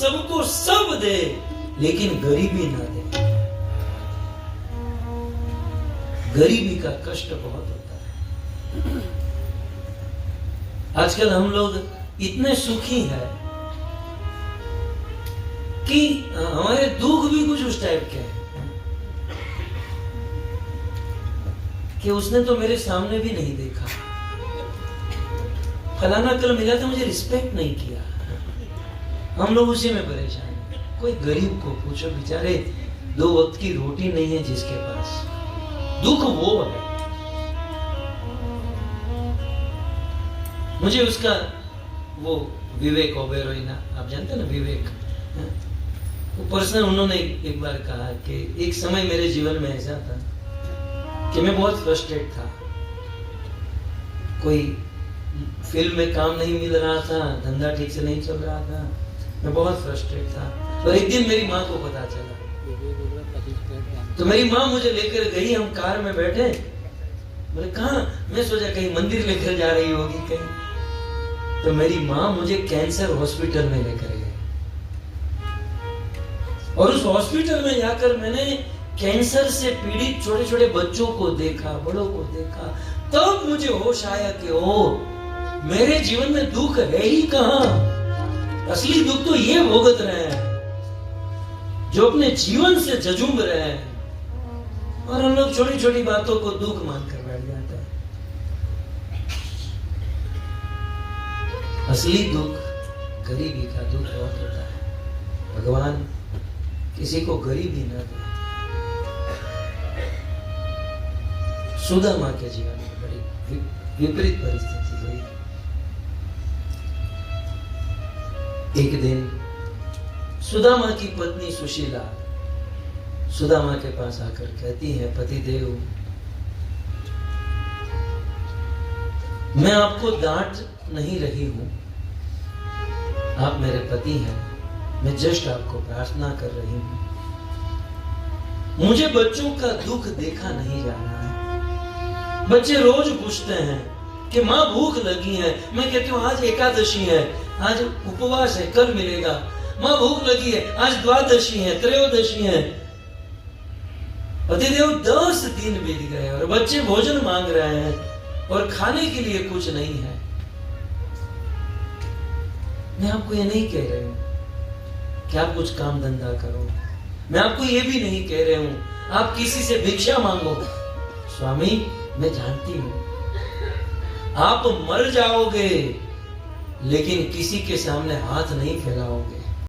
सबको सब दे लेकिन गरीबी ना दे। गरीबी का कष्ट बहुत होता है। आजकल हम लोग इतने सुखी हैं कि हमारे दुख भी कुछ उस टाइप के हैं कि उसने तो मेरे सामने भी नहीं देखा, फलाना कल मिला तो मुझे रिस्पेक्ट नहीं किया। हम लोग उसी में परेशान हैं। कोई गरीब को पूछो, बेचारे 2 वक्त की रोटी नहीं है जिसके पास, दुख वो है। मुझे उसका वो विवेक ओबेरॉय ना, आप जानते हैं ना विवेक, वो पर्सन, उन्होंने एक बार कहा कि एक समय मेरे जीवन में ऐसा था कि मैं बहुत फ्रस्ट्रेट था। कोई फिल्म में काम नहीं मिल रहा था, धंधा ठीक से नहीं चल रहा था, मैं बहुत फ्रस्ट्रेट था। और एक दिन मेरी माँ को पता चला, तो मेरी माँ मुझे लेकर गई, हम कार में बैठे, बोले कहाँ? मैं सोचा कहीं मंदिर लेकर जा रही होगी कहीं, तो मेरी माँ मुझे कैंसर हॉस्पिटल में लेकर गई। और उस हॉस्पिटल में जाकर मैंने कैंसर से पीड़ित छोटे छोटे बच्चों को देखा, बड़ों को देखा, तब मुझे होश आया कि ओ, मेरे जीवन में दुख है ही कहां। असली दुख तो ये भुगत रहे हैं जो अपने जीवन से जजूम रहे हैं, और हम लोग छोटी छोटी बातों को दुख मानकर बैठ जाते हैं। असली दुख गरीबी का दुख बहुत होता है। भगवान किसी को गरीबी न दे। सुदामा के जीवन में बड़ी विपरीत परिस्थिति हुई। एक दिन सुदामा की पत्नी सुशीला सुदामा के पास आकर कहती है, पतिदेव, मैं आपको डांट नहीं रही हूं, आप मेरे पति हैं, मैं जस्ट आपको प्रार्थना कर रही हूं। मुझे बच्चों का दुख देखा नहीं जाना है। बच्चे रोज पूछते हैं कि माँ भूख लगी है, मैं कहती हूँ आज एकादशी है, आज उपवास है, कल मिलेगा। माँ भूख लगी है, आज द्वादशी है, त्रयोदशी है। पतिदेव 10 दिन बीत गए और बच्चे भोजन मांग रहे हैं और खाने के लिए कुछ नहीं है। मैं आपको ये नहीं कह रही हूं कि आप कुछ काम धंधा करो, मैं आपको ये भी नहीं कह रहे हूं आप किसी से भिक्षा मांगो। स्वामी, मैं जानती हूं आप मर जाओगे लेकिन किसी के सामने हाथ नहीं फैलाओगे।